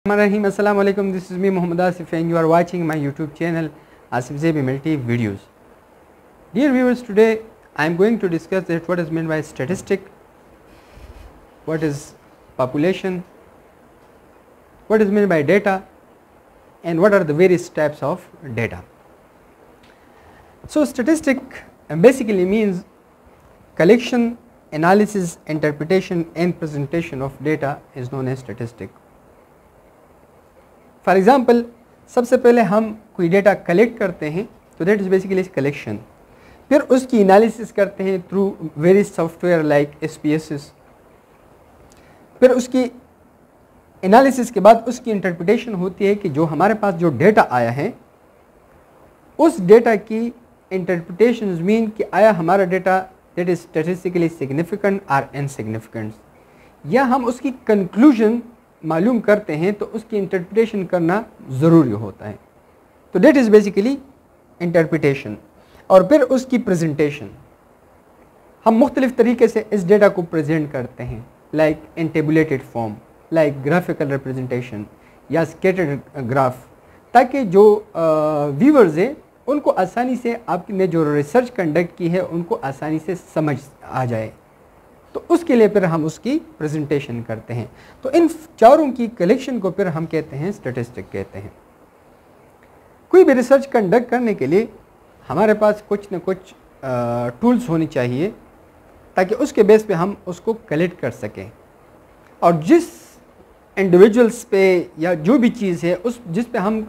Assalamu alaikum. This is me Muhammad Asif and you are watching my YouTube channel Asif Zebi Multi Videos. Dear viewers, today I am going to discuss that what is meant by statistic, what is population, what is meant by data, and what are the various types of data. So statistic basically means collection, analysis, interpretation and presentation of data is known as statistic. For example सबसे पहले हम कोई data collect करते हैं तो that is basically collection, फिर उसकी analysis करते हैं through various software like SPSS, फिर उसकी एनालिसिस के बाद उसकी इंटरप्रिटेशन होती है कि जो हमारे पास जो डेटा आया है उस डेटा की इंटरप्रिटेशन मीन कि आया हमारा data that is statistically significant और इनसिग्निफिकेंट, या हम उसकी कंक्लूजन मालूम करते हैं तो उसकी इंटरप्रिटेशन करना ज़रूरी होता है. तो डेट इज़ बेसिकली इंटरप्रिटेशन. और फिर उसकी प्रेजेंटेशन हम मुख्तलिफ़ तरीके से इस डेटा को प्रेजेंट करते हैं, like in tabulated form, like graphical representation या स्केटर्ड ग्राफ, ताकि जो व्यूअर्स हैं उनको आसानी से आपने जो रिसर्च कंडक्ट की है उनको आसानी से समझ आ जाए. तो उसके लिए फिर हम उसकी प्रेजेंटेशन करते हैं. तो इन चारों की कलेक्शन को फिर हम कहते हैं स्टैटिस्टिक कहते हैं. कोई भी रिसर्च कंडक्ट करने के लिए हमारे पास कुछ न कुछ टूल्स होनी चाहिए ताकि उसके बेस पे हम उसको कलेक्ट कर सकें, और जिस इंडिविजुअल्स पे या जो भी चीज़ है उस जिस पे हम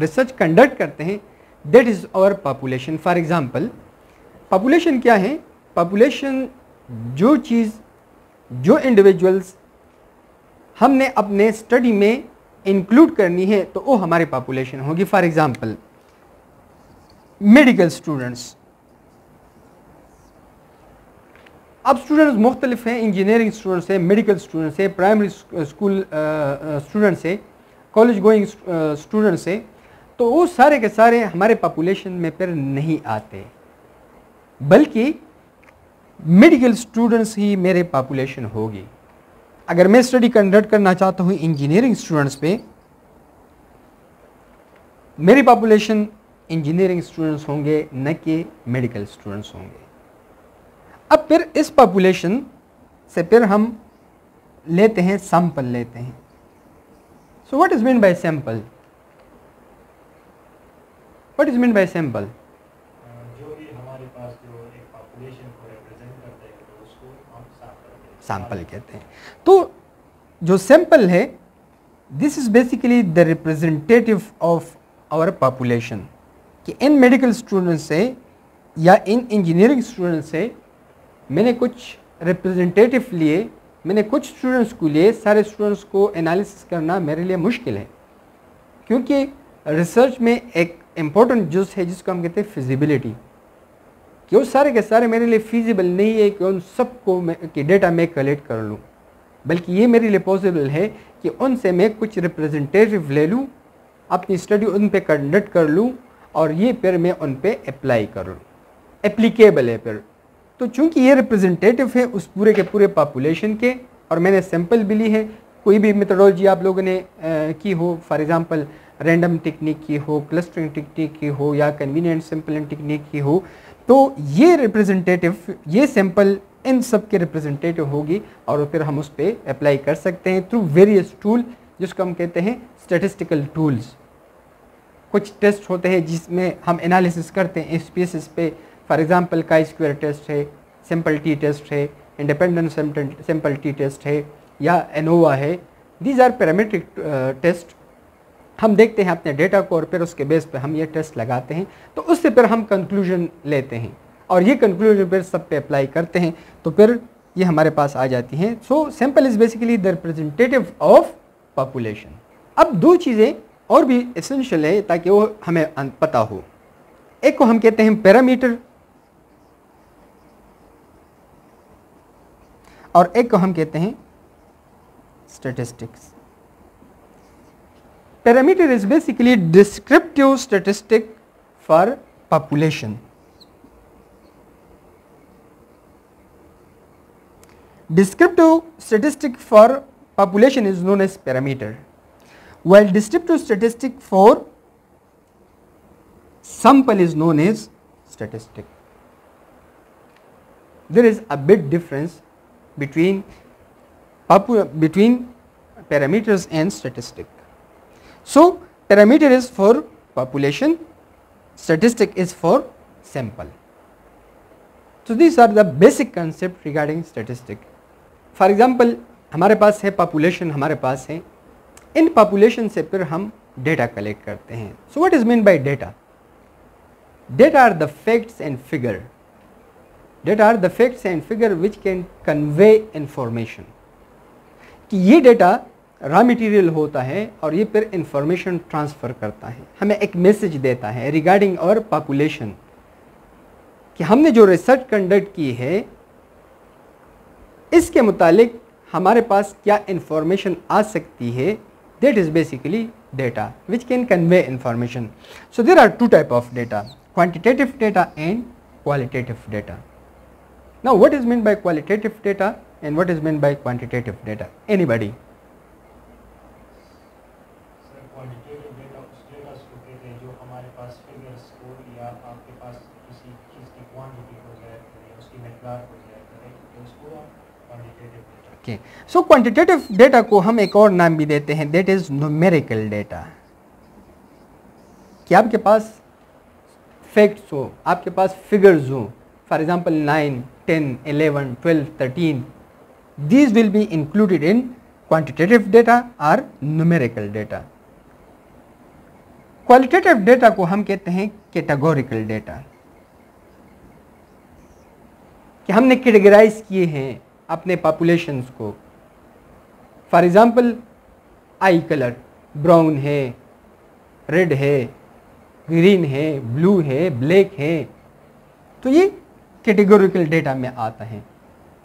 रिसर्च कंडक्ट करते हैं that is our population. For example population क्या है? पॉपुलेशन जो चीज़ जो इंडिविजुअल्स हमने अपने स्टडी में इंक्लूड करनी है तो वो हमारी पॉपुलेशन होगी. For example medical students. अब स्टूडेंट्स मुख्तलिफ हैं, इंजीनियरिंग स्टूडेंट्स हैं, मेडिकल स्टूडेंट्स हैं, प्राइमरी स्कूल स्टूडेंट्स हैं, कॉलेज गोइंग स्टूडेंट्स हैं. तो वो सारे के सारे हमारे पॉपुलेशन में फिर नहीं आते, बल्कि मेडिकल स्टूडेंट्स ही मेरे पॉपुलेशन होगी. अगर मैं स्टडी कंडक्ट करना चाहता हूँ इंजीनियरिंग स्टूडेंट्स पे, मेरी पॉपुलेशन इंजीनियरिंग स्टूडेंट्स होंगे न कि मेडिकल स्टूडेंट्स होंगे. अब फिर इस पॉपुलेशन से फिर हम लेते हैं सैंपल लेते हैं. So what is mean by sample? What is mean by sample? Sample कहते हैं. तो जो सैंपल है this is basically the representative of our population, कि इन मेडिकल स्टूडेंट्स से या इन इंजीनियरिंग स्टूडेंट्स से मैंने कुछ रिप्रेजेंटेटिव लिए, मैंने कुछ स्टूडेंट्स को लिए. सारे स्टूडेंट्स को एनालिसिस करना मेरे लिए मुश्किल है, क्योंकि रिसर्च में एक इम्पोर्टेंट जुज़ है जिसको हम कहते हैं फिजिबिलिटी, कि वो सारे के सारे मेरे लिए फीजिबल नहीं है कि उन सबको कि डेटा मैं कलेक्ट कर लूँ, बल्कि ये मेरे लिए पॉसिबल है कि उनसे मैं कुछ रिप्रेजेंटेटिव ले लूँ, अपनी स्टडी उन पे कंडक्ट कर लूँ और ये फिर मैं उन पे अप्लाई कर लूँ, एप्लीकेबल है फिर. तो चूँकि ये रिप्रेजेंटेटिव है उस पूरे के पूरे पॉपुलेशन के, और मैंने सैंपल भी ली है, कोई भी मेथडोलॉजी आप लोगों ने की हो, फॉर एग्ज़ाम्पल रैंडम टेक्निक की हो, क्लस्टरिंग टेक्निक की हो या कन्वीनियंट सैंपलिंग टेक्निक की हो, तो ये रिप्रेजेंटेटिव, ये सैंपल इन सब के रिप्रेजेंटेटिव होगी और फिर हम उस पर अप्लाई कर सकते हैं थ्रू वेरियस टूल जिसको हम कहते हैं स्टैटिस्टिकल टूल्स. कुछ टेस्ट होते हैं जिसमें हम एनालिसिस करते हैं SPSS पे. फॉर एग्जांपल chi-square टेस्ट है, सिंपल टी टेस्ट है, इंडिपेंडेंट सिंपल टी टेस्ट है या एनोवा है. These are parametric test. हम देखते हैं अपने डेटा को और फिर उसके बेस पे हम ये टेस्ट लगाते हैं, तो उससे फिर हम कंक्लूजन लेते हैं और ये कंक्लूजन फिर सब पे अप्लाई करते हैं, तो फिर ये हमारे पास आ जाती हैं. So sample is basically the representative of population. अब दो चीज़ें और भी एसेंशियल है ताकि वो हमें पता हो. एक को हम कहते हैं पैरामीटर और एक को हम कहते हैं statistics. Parameter is basically descriptive statistic for population. Descriptive statistic for population is known as parameter. while descriptive statistic for sample is known as statistic. There is a big difference between parameters and statistic. So parameter is for population, statistic is for sample. So these are the basic concept regarding statistic. For example, हमारे पास है population, हमारे पास है, इन population से फिर हम data collect करते हैं. So what is meant by data? Data are the facts and figure. Data are the facts and figure which can convey information. कि ये data रॉ मटेरियल होता है और ये फिर इंफॉर्मेशन ट्रांसफ़र करता है, हमें एक मैसेज देता है रिगार्डिंग और पॉपुलेशन, कि हमने जो रिसर्च कंडक्ट की है इसके मुतालिक हमारे पास क्या इंफॉर्मेशन आ सकती है. That is basically data which can convey information. So there are two type of data, quantitative data and qualitative data. Now what is mean by qualitative data and what is mean by quantitative data? Anybody? So quantitative data को हम एक और नाम भी देते हैं, that is numerical data. कि आपके पास फैक्ट्स हो, आपके पास फिगर्स हो, for example 9, 10, 11, 12, 13, these will be included in quantitative data और न्यूमेरिकल डेटा. क्वालिटेटिव डेटा को हम कहते हैं कैटेगोरिकल डेटा, कि हमने कैटेगराइज किए हैं अपने पॉपुलेशंस को. For example I colour brown है, रेड है, ग्रीन है, ब्लू है, ब्लैक है, तो ये कैटेगोरिकल डेटा में आता है,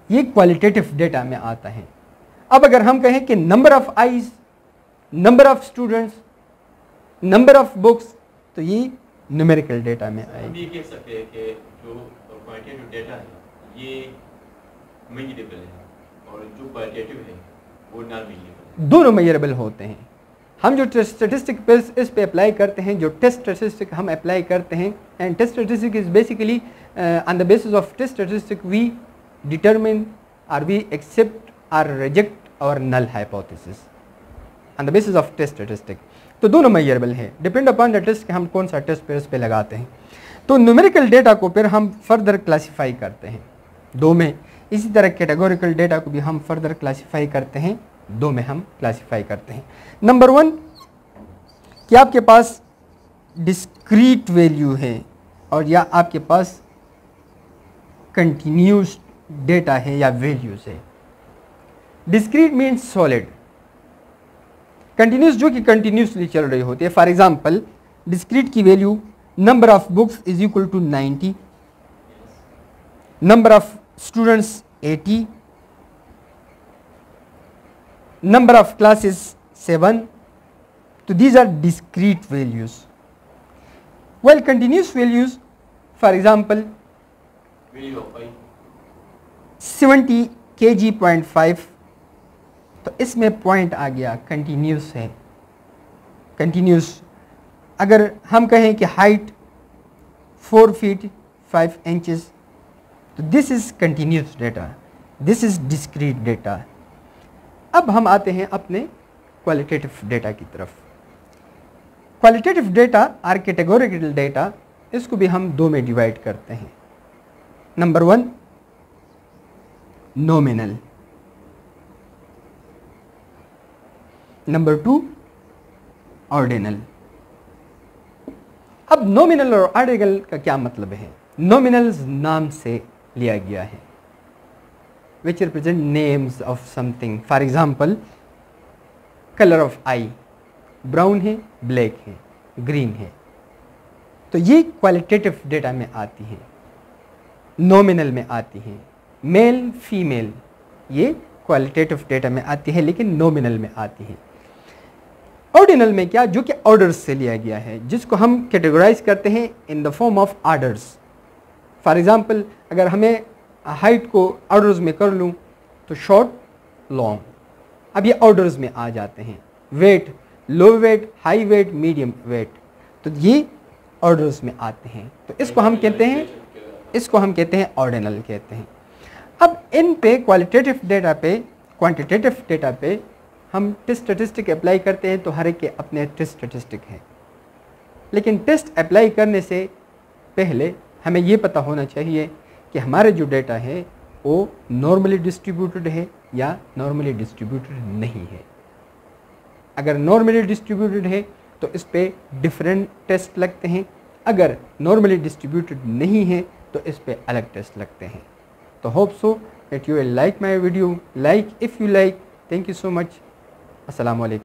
ये क्वालिटेटिव डेटा में आता है. अब अगर हम कहें कि number of eyes, number of students, number of books, तो ये न्यूमेरिकल डेटा में आएगी. हम ये कह सकते हैं कि जो क्वांटिटेटिव डेटा है ये मेजरेबल है और जो क्वालिटेटिव है वो नॉन मेजरेबल है. दोनों मेजरेबल होते हैं. हम जो स्टैटिस्टिक पे इस पे अप्लाई करते हैं, जो टेस्ट स्टैटिस्टिक हम अप्लाई करते हैं, and test statistic is basically on the basis of test statistic we determine और वी एक्सेप्ट और reject our null hypothesis on the basis of test statistic. तो दोनों मेजरेबल है, डिपेंड अपॉन द टेस्ट कि हम कौन सा टेस्ट पे इस पे लगाते हैं. तो न्यूमेरिकल डेटा को फिर हम फर्दर क्लासीफाई करते हैं दो में. इसी तरह कैटेगोरिकल डेटा को भी हम फर्दर क्लासीफाई करते हैं, दो में हम क्लासीफाई करते हैं. नंबर 1 कि आपके पास डिस्क्रीट वैल्यू है और या आपके पास कंटिन्यूस डेटा है या वैल्यूज है. डिस्क्रीट मीन्स सॉलिड, कंटिन्यूस जो कि कंटिन्यूसली चल रही होती है. फॉर एग्जांपल डिस्क्रीट की value number of books is equal to 90, number of students 80, number of classes 7. So these are discrete values. While continuous values, for example, value of y 70 kg.5, तो इसमें point आ गया, continuous है. Continuous अगर हम कहें कि height 4 feet 5 inches, तो this is continuous data, this is discrete data. अब हम आते हैं अपने क्वालिटेटिव डेटा की तरफ. क्वालिटेटिव डेटा और कैटेगोरिकल डेटा, इसको भी हम दो में डिवाइड करते हैं. Number 1 nominal, number 2 ordinal. अब नॉमिनल और ऑर्डिनल का क्या मतलब है? नॉमिनल्स नाम से लिया गया है, which represent names of something. For example colour of I brown है, ब्लैक है, ग्रीन है, तो ये क्वालिटेटिव डेटा में आती है, नॉमिनल में आती है. मेल फीमेल ये क्वालिटेटिव डेटा में आती है लेकिन नॉमिनल में आती है. ऑर्डिनल में क्या, जो कि ऑर्डर्स से लिया गया है, जिसको हम कैटेगराइज करते हैं in the form of orders. For example अगर हमें हाइट को ऑर्डर्स में कर लूँ तो शॉर्ट लॉन्ग, अब ये ऑर्डर्स में आ जाते हैं. Weight low weight, high weight, medium weight, तो ये ऑर्डर्स में आते हैं। तो इसको हम कहते हैं ऑर्डिनल कहते हैं। अब इन पे क्वालिटेटिव डेटा पे, क्वांटिटेटिव डेटा पे हम टेस्ट स्टैटिस्टिक अप्लाई करते हैं, तो हर एक के अपने टेस्ट स्टैटिस्टिक हैं। लेकिन टेस्ट अप्लाई करने से पहले हमें ये पता होना चाहिए कि हमारे जो डेटा है वो नॉर्मली डिस्ट्रीब्यूटेड है या नॉर्मली डिस्ट्रीब्यूटेड नहीं है। अगर नॉर्मली डिस्ट्रीब्यूटेड है तो इस पे डिफरेंट टेस्ट लगते हैं, अगर नॉर्मली डिस्ट्रीब्यूटेड नहीं है तो इस पे अलग टेस्ट लगते हैं। तो hope so that you will like my video, like if you like. Thank you so much. अस्सलाम वालेकुम।